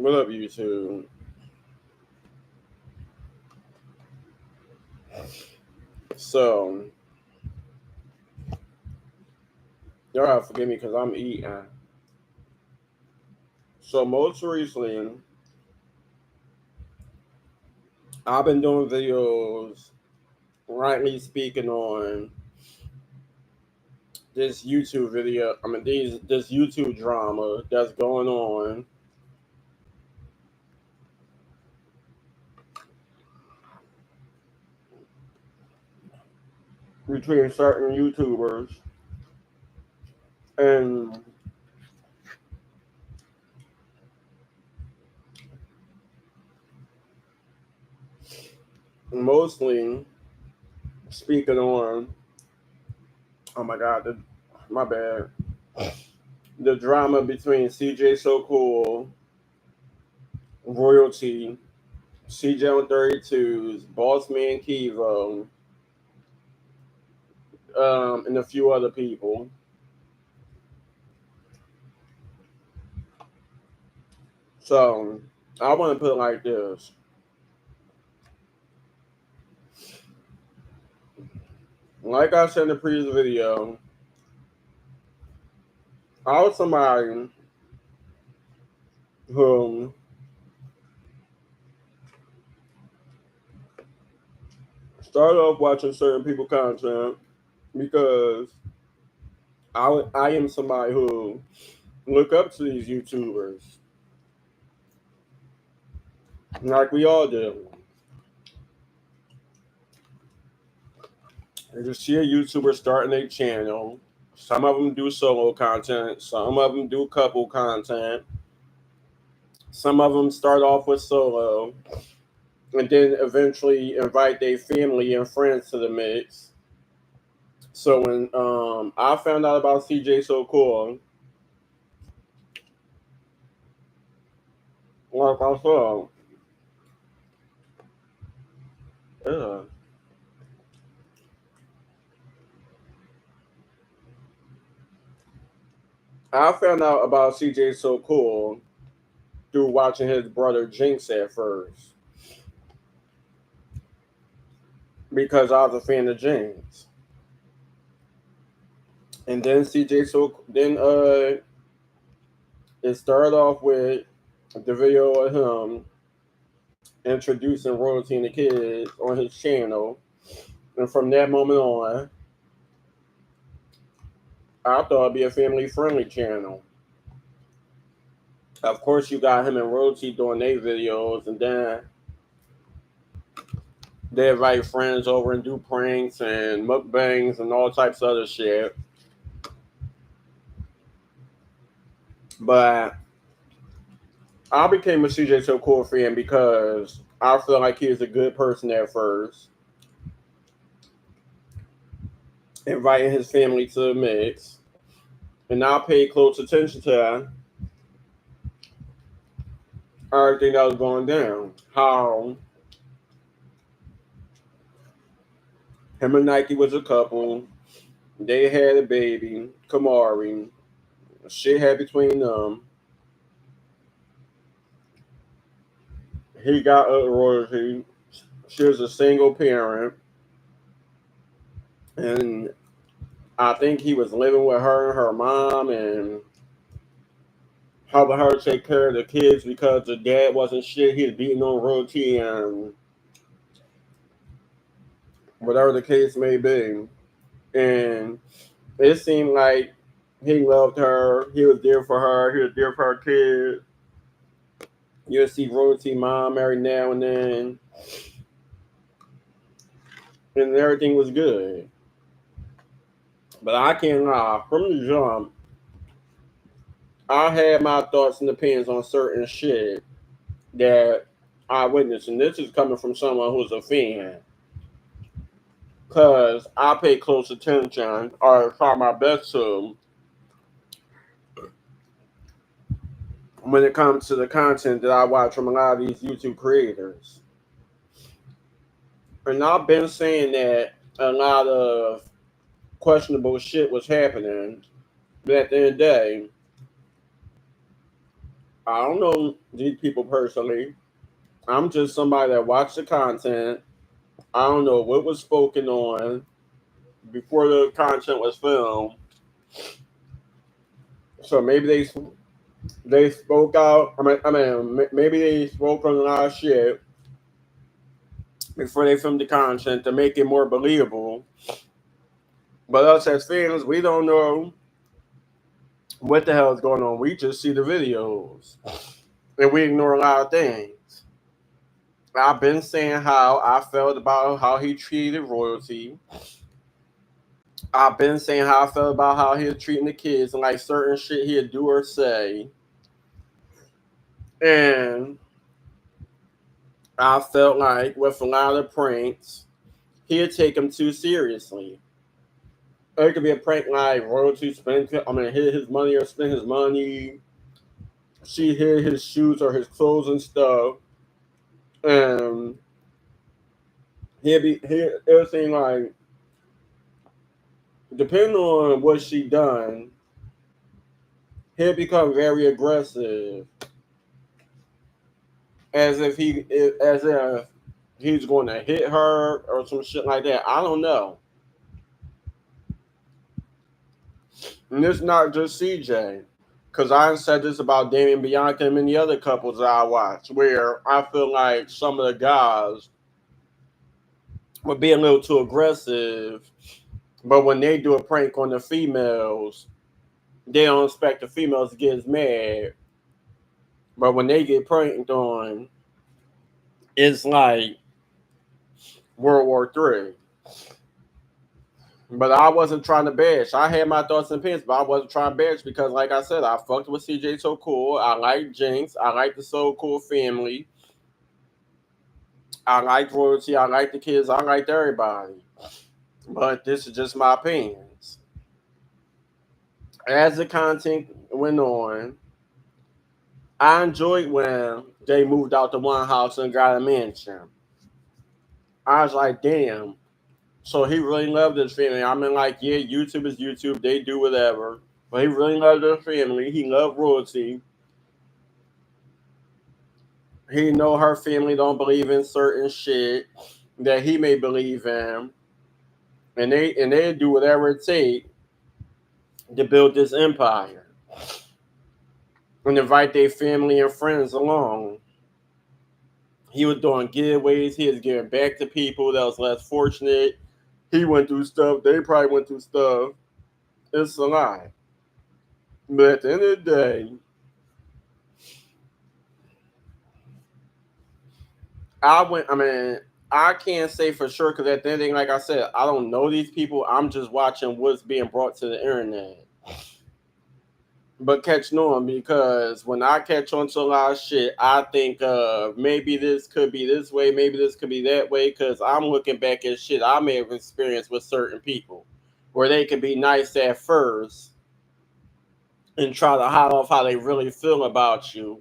What up, YouTube? So, y'all gotta forgive me because I'm eating. So, most recently, I've been doing videos, rightly speaking, on this YouTube video. This YouTube drama that's going on between certain YouTubers. And mostly speaking on, oh my God, my bad, the drama between CJ So Cool, Royalty, CJ on 32's, Boss Man Kivo, and a few other people. So I want to put it like this. Like I said in the previous video, I was somebody who started off watching certain people content because I am somebody who look up to these YouTubers, like we all do. And just see a YouTuber starting a channel. Some of them do solo content. Some of them do couple content. Some of them start off with solo and then eventually invite their family and friends to the mix. So when I found out about CJ So Cool, like I said, yeah, I found out about CJ So Cool through watching his brother Jinx at first because I was a fan of Jinx. And then it started off with the video of him introducing Royalty and the kids on his channel. And from that moment on, I thought it'd be a family friendly channel. Of course, you got him and Royalty doing their videos, and then they invite friends over and do pranks and mukbangs and all types of other shit. But I became a CJ So Cool fan because I feel like he was a good person at first, inviting his family to the mix. And I paid close attention to everything that was going down. How him and Nike was a couple. They had a baby, Kamari. Shit had between them. He got a Royalty. She was a single parent. And I think he was living with her and her mom and helping her take care of the kids because the dad wasn't shit. He was beating on Royalty and whatever the case may be. And it seemed like he loved her. He was there for her. He was there for her kids. You'll see Royalty mom every now and then. And everything was good. But I can't lie. From the jump, I had my thoughts and opinions on certain shit that I witnessed. And this is coming from someone who's a fan. Because I pay close attention or try my best to when it comes to the content that I watch from a lot of these YouTube creators. And I've been saying that a lot of questionable shit was happening. But at the end of the day, I don't know these people personally. I'm just somebody that watched the content. I don't know what was spoken on before the content was filmed. So maybe they spoke out. Maybe they spoke on a lot of shit before they filmed the content to make it more believable. But us as fans, we don't know what the hell is going on. We just see the videos and we ignore a lot of things. I've been saying how I felt about how he treated royalty. I've been saying how I felt about how he was treating the kids and like certain shit he'd do or say. And I felt like with a lot of pranks, he'd take them too seriously. It could be a prank like royalty hid his money or spend his money. She hid his shoes or his clothes and stuff. And it would seem like depending on what she done, he'll become very aggressive, as if he's going to hit her or some shit like that. I don't know. And it's not just CJ, because I said this about Damian Bianca and many other couples that I watch, where I feel like some of the guys would be a little too aggressive, but when they do a prank on the females, they don't expect the females to get as mad. But when they get pranked on, it's like World War III. But I wasn't trying to bash. I had my thoughts and opinions, but I wasn't trying to bash because, like I said, I fucked with CJ So Cool. I like Jinx. I like the So Cool family. I like Royalty. I like the kids. I liked everybody. But this is just my opinions. As the content went on, I enjoyed when they moved out to one house and got a mansion. I was like, damn. So he really loved his family. I mean, like, yeah, YouTube is YouTube. They do whatever. But he really loved his family. He loved Royalty. He know her family don't believe in certain shit that he may believe in. And they do whatever it takes to build this empire. And invite their family and friends along. He was doing giveaways. He was giving back to people that was less fortunate. He went through stuff. They probably went through stuff. It's a lie. But at the end of the day, I can't say for sure because at the end of the day, like I said, I don't know these people. I'm just watching what's being brought to the internet. But catching on because when I catch on to a lot of shit, I think maybe this could be this way, maybe this could be that way, because I'm looking back at shit I may have experienced with certain people where they could be nice at first and try to hide off how they really feel about you.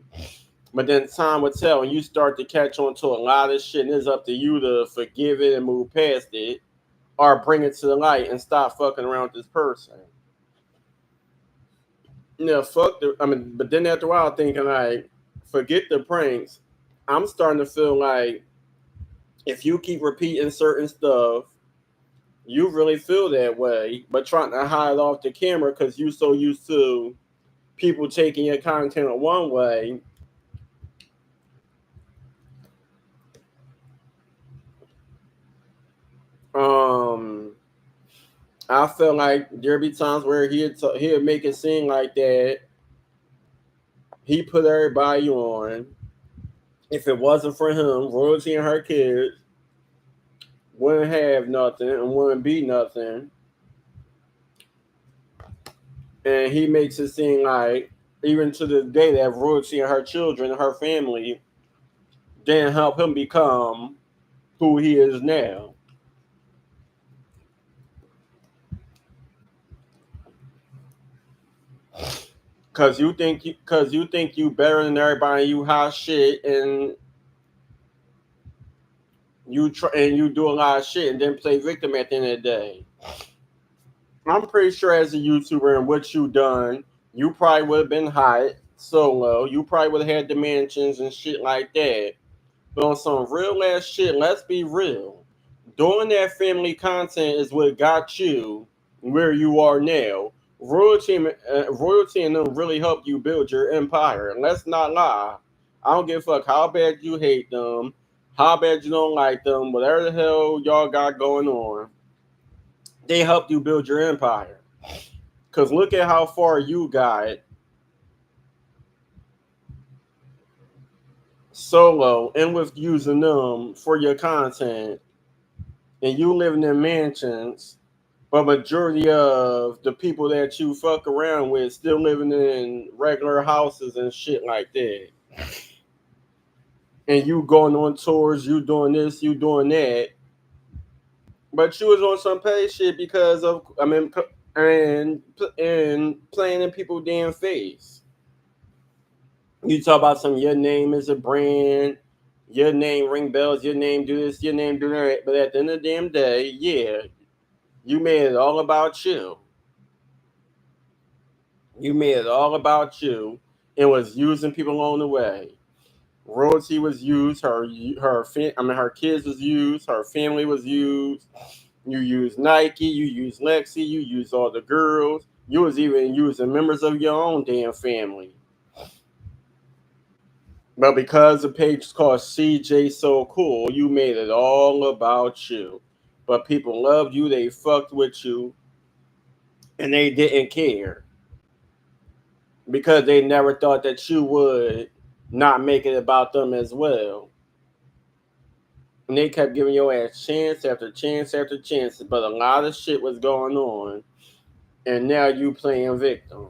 But then time will tell, and you start to catch on to a lot of shit, and it's up to you to forgive it and move past it or bring it to the light and stop fucking around with this person. But then after a while, thinking like, forget the pranks. I'm starting to feel like if you keep repeating certain stuff, you really feel that way, but trying to hide off the camera because you're so used to people taking your content one way. Um, I feel like there'd be times where he'd make it seem like that he put everybody on. If it wasn't for him, Royalty and her kids wouldn't have nothing and wouldn't be nothing. And he makes it seem like even to this day that Royalty and her children, her family, didn't help him become who he is now. Cause you think you better than everybody, you hot shit, and you do a lot of shit, and then play victim at the end of the day. I'm pretty sure as a YouTuber and what you done, you probably would have been hot solo, you probably would have had the mansions and shit like that. But on some real ass shit, let's be real. Doing that family content is what got you where you are now. Royalty and them really helped you build your empire. And let's not lie. I don't give a fuck how bad you hate them, how bad you don't like them, whatever the hell y'all got going on. They helped you build your empire. Because look at how far you got solo and with using them for your content, and you living in mansions, but majority of the people that you fuck around with still living in regular houses and shit like that. And you going on tours, you doing this, you doing that. But you was on some pay shit because of, and playing in people's damn face. You talk about some, your name is a brand, your name ring bells, your name do this, your name do that. But at the end of the damn day, yeah, you made it all about you. You made it all about you and was using people along the way. Royalty was used, her kids was used, her family was used. You used Nike, you used Lexi, you used all the girls. You was even using members of your own damn family. But because the page is called CJ So Cool, you made it all about you. But people loved you, they fucked with you, and they didn't care. Because they never thought that you would not make it about them as well. And they kept giving your ass chance after chance after chance. But a lot of shit was going on. And now you playing victim.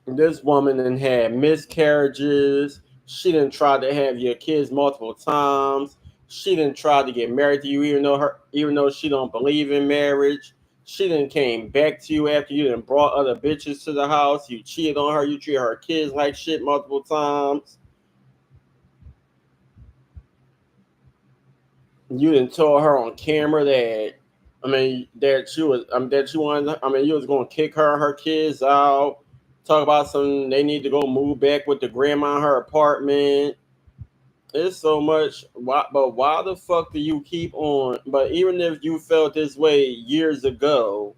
This woman done had miscarriages. She done tried to have your kids multiple times. She done tried to get married to you, even though she don't believe in marriage. She done came back to you after you done brought other bitches to the house. You cheated on her. You treated her kids like shit multiple times. You done told her on camera that you was gonna kick her and her kids out. Talk about some they need to go move back with the grandma in her apartment. It's so much. Why the fuck do you keep on? But even if you felt this way years ago,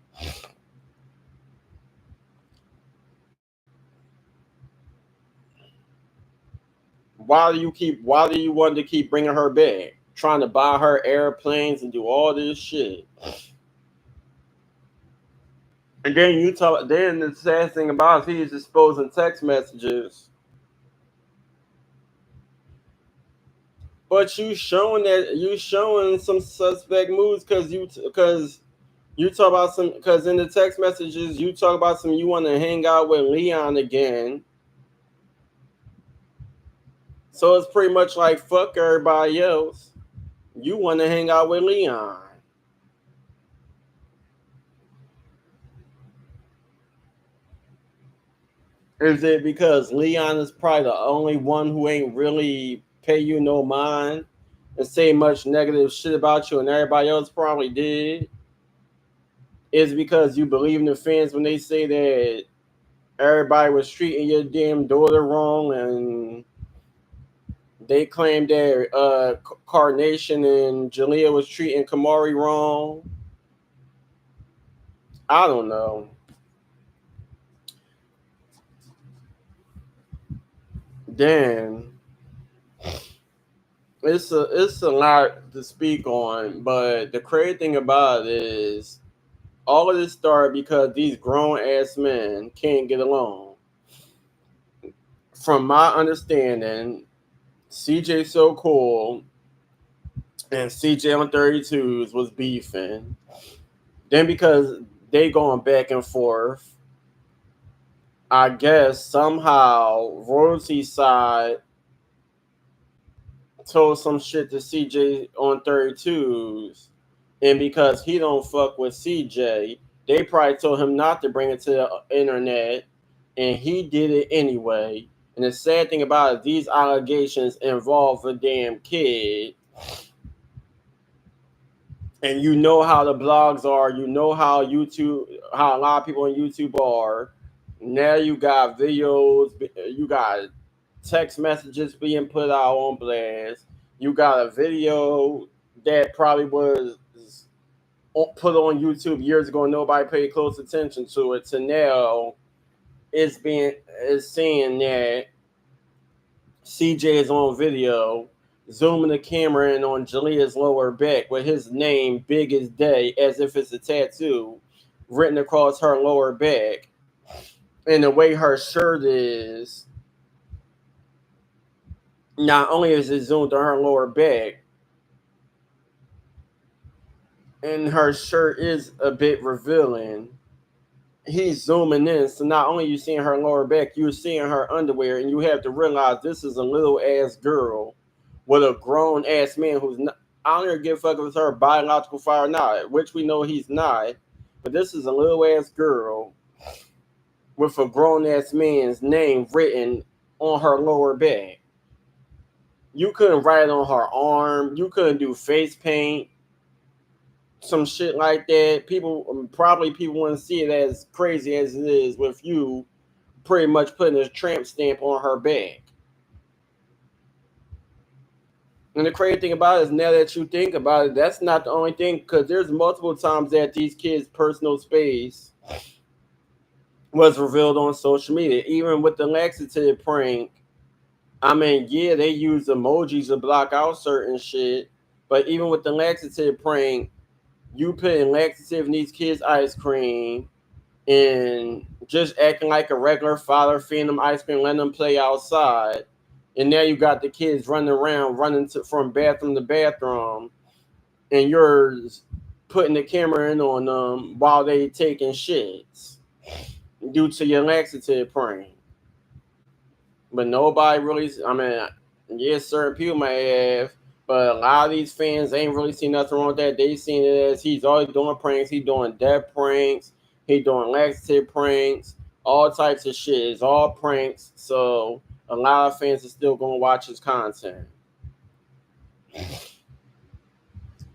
Why do you want to keep bringing her back? Trying to buy her airplanes and do all this shit. And then you talk. Then the sad thing about it, he's exposing text messages. But you showing some suspect moves because you talk about some because in the text messages you talk about some you want to hang out with Leon again. So it's pretty much like fuck everybody else. You want to hang out with Leon. Is it because Leon is probably the only one who ain't really pay you no mind and say much negative shit about you and everybody else probably did? Is it because you believe in the fans when they say that everybody was treating your damn daughter wrong and they claimed that Carnation and Jalea was treating Kamari wrong? I don't know. Damn. It's a lot to speak on, but the crazy thing about it is all of this started because these grown ass men can't get along. From my understanding, CJ So Cool and CJ on 32s was beefing. Then because they going back and forth, I guess somehow Royalty side told some shit to CJ on 32s, and because he don't fuck with CJ, they probably told him not to bring it to the internet, and he did it anyway. And the sad thing about it, these allegations involve a damn kid. And you know how the blogs are, you know how a lot of people on YouTube are. Now you got videos, you got text messages being put out on blast. You got a video that probably was put on YouTube years ago and nobody paid close attention to it. To now, it's seeing that CJ is on video, zooming the camera in on Jalea's lower back with his name big as day, as if it's a tattoo written across her lower back. And the way her shirt is, not only is it zoomed on her lower back, and her shirt is a bit revealing. He's zooming in, so not only you seeing her lower back, you're seeing her underwear, and you have to realize this is a little ass girl with a grown ass man who's not. I don't even give a fuck if it's her biological father or not, which we know he's not. But this is a little ass girl with a grown ass man's name written on her lower back. You couldn't write it on her arm. You couldn't do face paint, some shit like that. People wouldn't see it as crazy as it is with you pretty much putting a tramp stamp on her back. And the crazy thing about it is, now that you think about it, that's not the only thing, because there's multiple times that these kids' personal space was revealed on social media. Even with the laxative prank, I mean, yeah, they use emojis to block out certain shit, but even with the laxative prank, you putting laxative in these kids' ice cream and just acting like a regular father, feeding them ice cream, letting them play outside. And now you got the kids running around, from bathroom to bathroom, and you're putting the camera in on them while they taking shits due to your laxative prank. But nobody really, I mean, yes, certain people may have, but a lot of these fans ain't really seen nothing wrong with that. They seen it as he's always doing pranks. He doing death pranks. He doing laxative pranks. All types of shit. It's all pranks. So a lot of fans are still going to watch his content.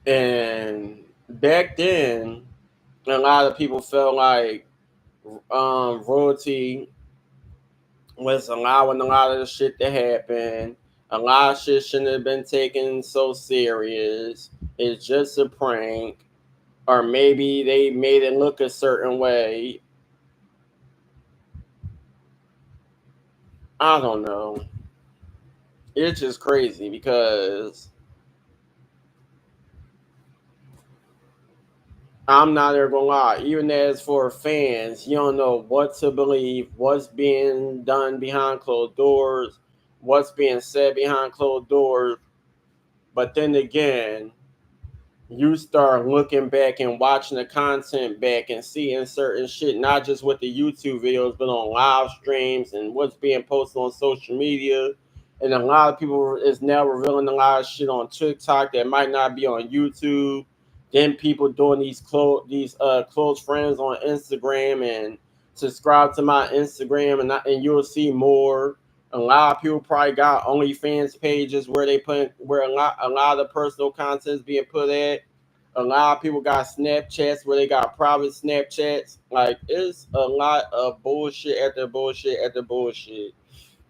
And back then, a lot of people felt like royalty was allowing a lot of the shit to happen. A lot of shit shouldn't have been taken so serious. It's just a prank. Or maybe they made it look a certain way. I don't know. It's just crazy because I'm not ever gonna lie. Even as for fans, you don't know what to believe, what's being done behind closed doors, what's being said behind closed doors. But then again, you start looking back and watching the content back and seeing certain shit, not just with the YouTube videos, but on live streams and what's being posted on social media. And a lot of people is now revealing a lot of shit on TikTok that might not be on YouTube. Then people doing these close friends on Instagram and subscribe to my Instagram, and you'll see more. A lot of people probably got OnlyFans pages where a lot of personal content is being put at. A lot of people got Snapchats where they got private Snapchats. Like, it's a lot of bullshit after bullshit after bullshit.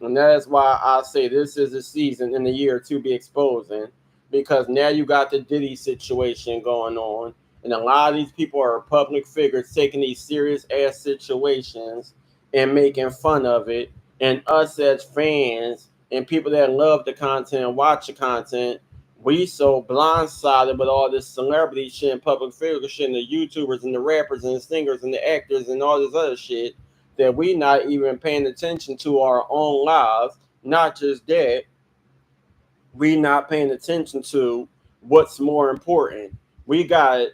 And that's why I say this is a season in the year to be exposing, because now you got the Diddy situation going on. And a lot of these people are public figures taking these serious ass situations and making fun of it. And us as fans and people that love the content and watch the content, we so blindsided with all this celebrity shit and public figure shit and the YouTubers and the rappers and the singers and the actors and all this other shit that we not even paying attention to our own lives. Not just that, we not paying attention to what's more important. We got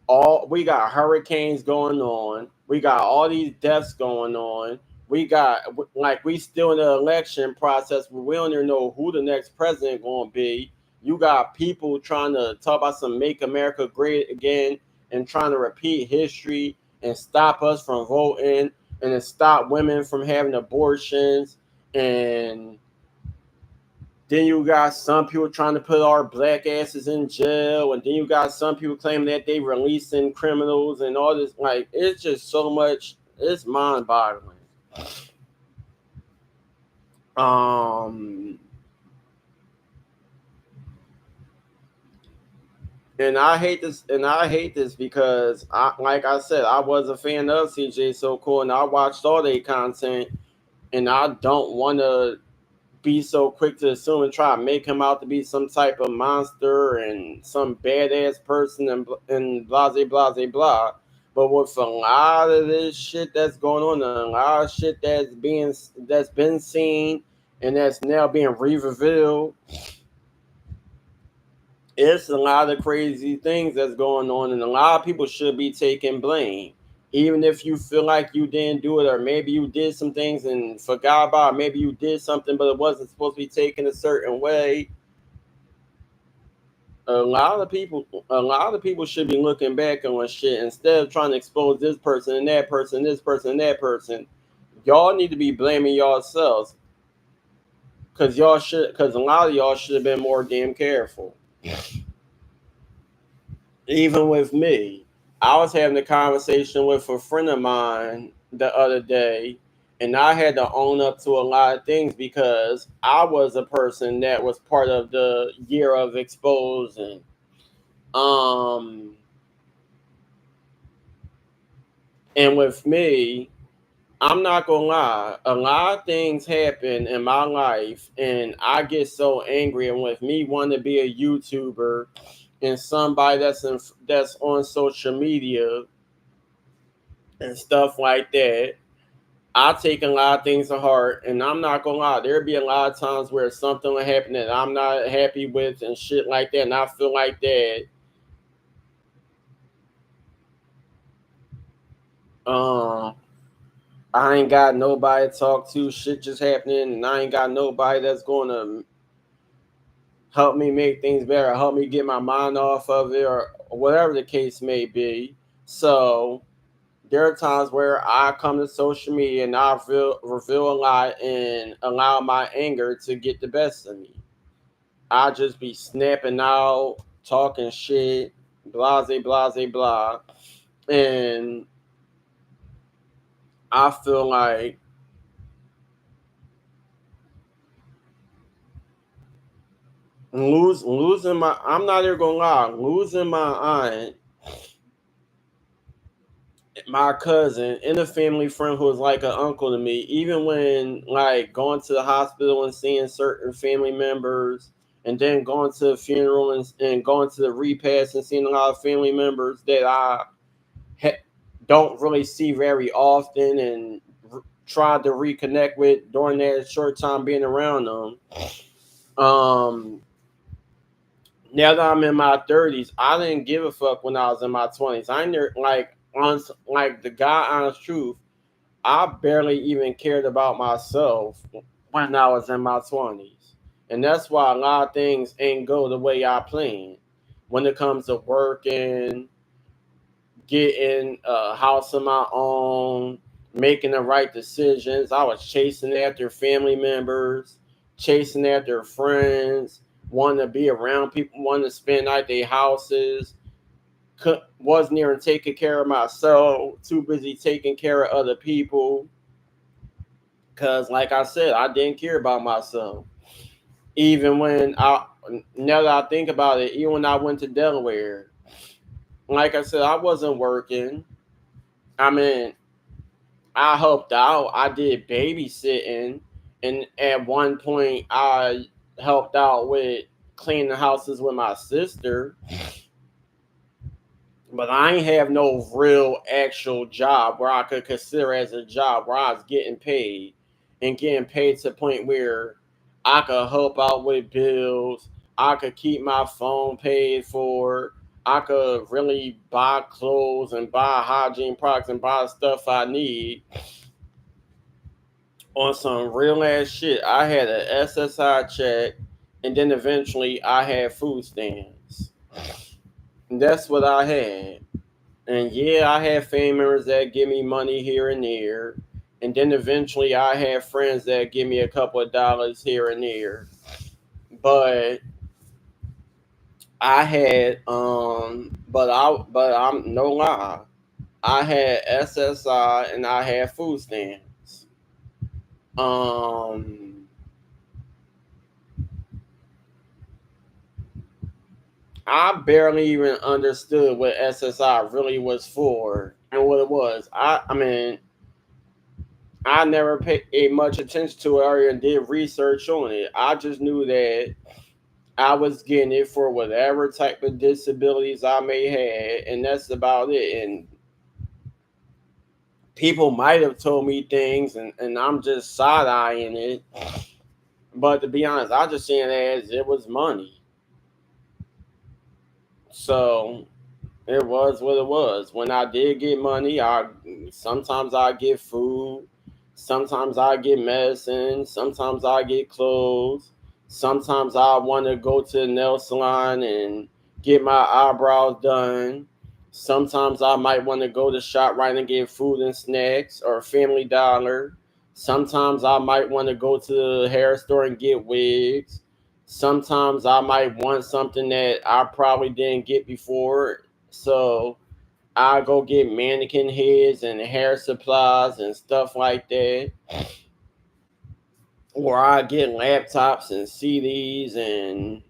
hurricanes going on. We got all these deaths going on. We still in the election process, but we don't even know who the next president going to be. You got people trying to talk about some make America great again and trying to repeat history and stop us from voting and to stop women from having abortions. And then you got some people trying to put our black asses in jail. And then you got some people claiming that they releasing criminals and all this. Like, it's just so much. It's mind boggling. Um, and I hate this, because like I said, I was a fan of CJ So Cool, and I watched all their content, and I don't want to be so quick to assume and try to make him out to be some type of monster and some badass person and blah blah blah blah. But with a lot of this shit that's going on, and a lot of shit that's been seen and that's now being revealed, it's a lot of crazy things that's going on, and a lot of people should be taking blame. Even if you feel like you didn't do it, or maybe you did some things and forgot about it, maybe you did something but it wasn't supposed to be taken a certain way. A lot of people should be looking back on shit instead of trying to expose this person and that person, this person and that person. Y'all need to be blaming yourselves, because a lot of y'all should have been more damn careful. Even with me, I was having a conversation with a friend of mine the other day, and I had to own up to a lot of things because I was a person that was part of the year of exposing. Um, and with me, I'm not gonna lie, a lot of things happen in my life, and I get so angry. And with me wanting to be a YouTuber and somebody that's on social media and stuff like that, I take a lot of things to heart, and I'm not gonna lie. There'll be a lot of times where something will happen that I'm not happy with and shit like that, and I feel like that. Um, I ain't got nobody to talk to. Shit just happening, and I ain't got nobody that's gonna help me make things better, help me get my mind off of it, or whatever the case may be. So there are times where I come to social media and I reveal a lot and allow my anger to get the best of me. I just be snapping out, talking shit, blase, blase, blah. And I feel like losing my, I'm not even gonna lie, losing my aunt, my cousin, and a family friend who was like an uncle to me, even when like going to the hospital and seeing certain family members, and then going to the funeral and going to the repast and seeing a lot of family members that I ha- don't really see very often, and tried to reconnect with during that short time being around them. Um, Now that I'm in my 30s, I didn't give a fuck when I was in my 20s. I never like the God honest truth. I barely even cared about myself when I was in my 20s. And that's why a lot of things ain't go the way I planned. When it comes to working, getting a house of my own, making the right decisions, I was chasing after family members, chasing after friends, wanting to be around people, wanting to spend night at their houses. Wasn't even taking care of myself, too busy taking care of other people. Cause like I said, I didn't care about myself. Even when I Now that I think about it, even when I went to Delaware, like I said, I wasn't working. I mean, I helped out. I did babysitting, and at one point, I helped out with cleaning houses with my sister. But I ain't have no real actual job where I could consider as a job where I was getting paid, and getting paid to the point where I could help out with bills. I could keep my phone paid for. I could really buy clothes and buy hygiene products and buy stuff I need on some real ass shit. I had an SSI check, and then eventually I had food stamps. And that's what I had. And yeah, I have family members that give me money here and there. And then eventually I have friends that give me a couple of dollars here and there. But I had but I'm no lie. I had SSI and I had food stamps. Um, I barely even understood what SSI really was for and what it was. I mean, I never paid much attention to it or did research on it. I just knew that I was getting it for whatever type of disabilities I may have, and that's about it. And people might have told me things, and I'm just side eyeing it. But to be honest, I just seen it as it was money. So it was what it was. When I did get money, I sometimes I get food, sometimes I get medicine, sometimes I get clothes, sometimes I want to go to the nail salon and get my eyebrows done. Sometimes I might want to go to ShopRite and get food and snacks or Family Dollar. Sometimes I might want to go to the hair store and get wigs. Sometimes I might want something that I probably didn't get before, so I go get mannequin heads and hair supplies and stuff like that. Or I get laptops and CDs and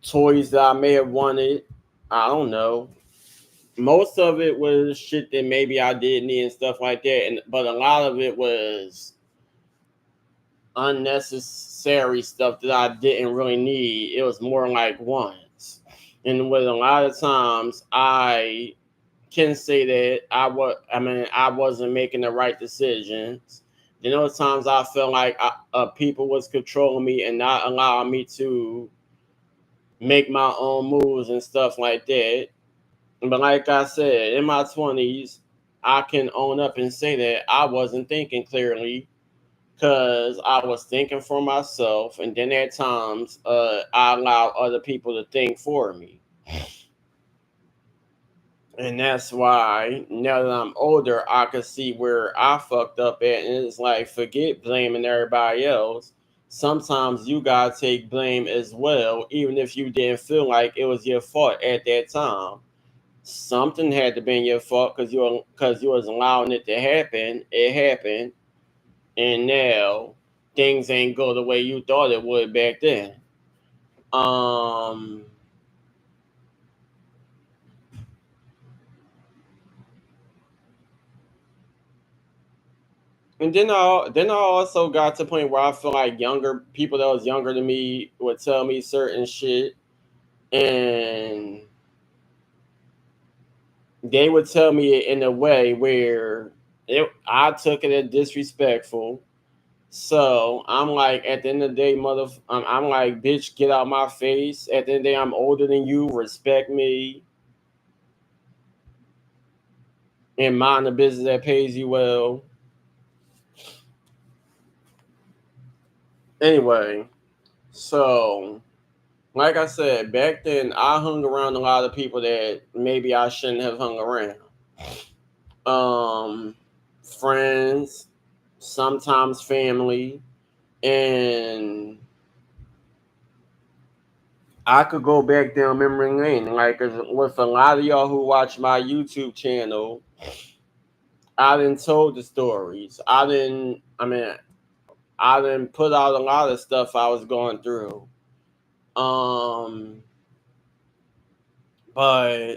toys that I may have wanted. I don't know. Most of it was shit that maybe I did need and stuff like that, and but a lot of it was unnecessary stuff that I didn't really need. It was more like wants. And with a lot of times I can say that I wasn't making the right decisions. Then there was times I felt like people was controlling me and not allowing me to make my own moves and stuff like that. But like I said, in my 20s, I can own up and say that I wasn't thinking clearly because I was thinking for myself, and then at times I allowed other people to think for me. And that's why now that I'm older, I can see where I fucked up at. And it's like, forget blaming everybody else. Sometimes you gotta take blame as well, even if you didn't feel like it was your fault at that time. Something had to be your fault because you was allowing it to happen. It happened, and now things ain't go the way you thought it would back then. Um, And then I also got to the point where I feel like younger people that was younger than me would tell me certain shit, and they would tell me it in a way where I took it as disrespectful. So I'm like, at the end of the day, I'm like, bitch, get out my face. At the end of the day, I'm older than you. Respect me and mind the business that pays you well. Anyway, so like I said, back then I hung around a lot of people that maybe I shouldn't have hung around. Um, Friends, sometimes family, and I could go back down memory lane. Like with a lot of y'all who watch my YouTube channel, I didn't told the stories. I didn't put out a lot of stuff I was going through. Um, but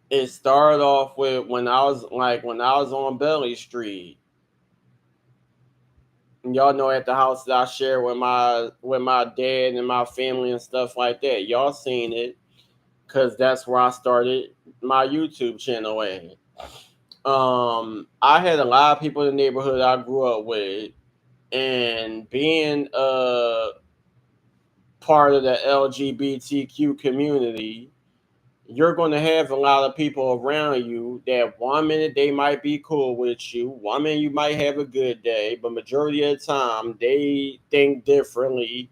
it started off with when I was on Belly Street. And y'all know at the house that I share with my dad and my family and stuff like that. Y'all seen it because that's where I started my YouTube channel at. I had a lot of people in the neighborhood I grew up with, and being a part of the LGBTQ community, you're going to have a lot of people around you that one minute they might be cool with you, one minute you might have a good day, but majority of the time they think differently,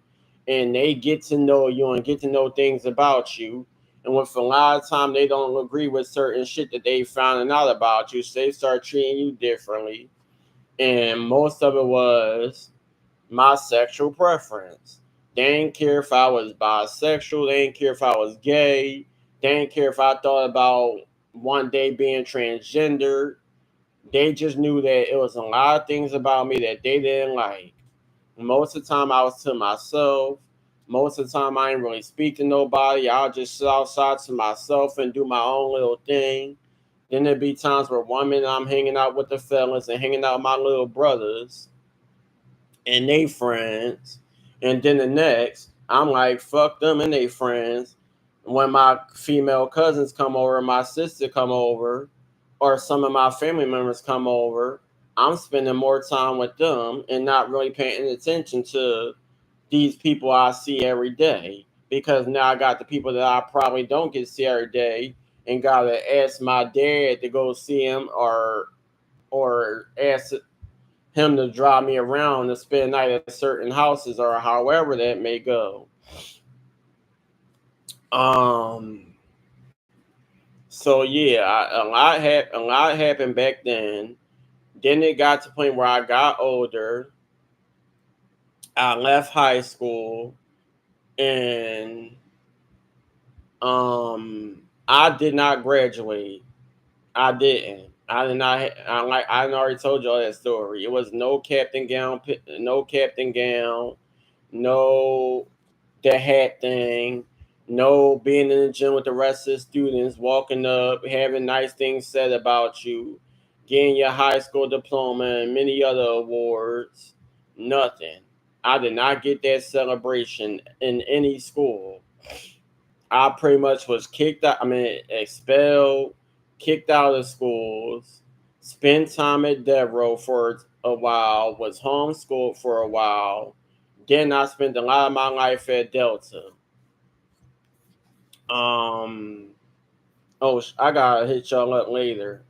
and they get to know you and get to know things about you. And with a lot of time they don't agree with certain shit that they found out about you, so they start treating you differently. And most of it was my sexual preference. They didn't care if I was bisexual. They didn't care if I was gay. They didn't care if I thought about one day being transgender. They just knew that it was a lot of things about me that they didn't like. Most of the time, I was to myself. Most of the time, I didn't really speak to nobody. I'll just sit outside to myself and do my own little thing. Then there'd be times where one minute I'm hanging out with the fellas and hanging out with my little brothers and they friends. And then the next, I'm like, fuck them and they friends. When my female cousins come over, my sister come over, or some of my family members come over, I'm spending more time with them and not really paying attention to these people I see every day. Because now I got the people that I probably don't get to see every day and gotta ask my dad to go see him or ask him to drive me around to spend the night at certain houses or however that may go. Um. So yeah, a lot happened back then. Then it got to the point where I got older. I left high school and I did not graduate. I didn't. I did not. I already told y'all that story. It was no captain gown, no captain gown, no the hat thing, no being in the gym with the rest of the students, walking up, having nice things said about you, getting your high school diploma and many other awards. Nothing. I did not get that celebration in any school. I pretty much was kicked out. I mean, expelled, kicked out of schools. Spent time at Devereaux for a while. Was homeschooled for a while. Then I spent a lot of my life at Delta. Um. Oh, I gotta hit y'all up later.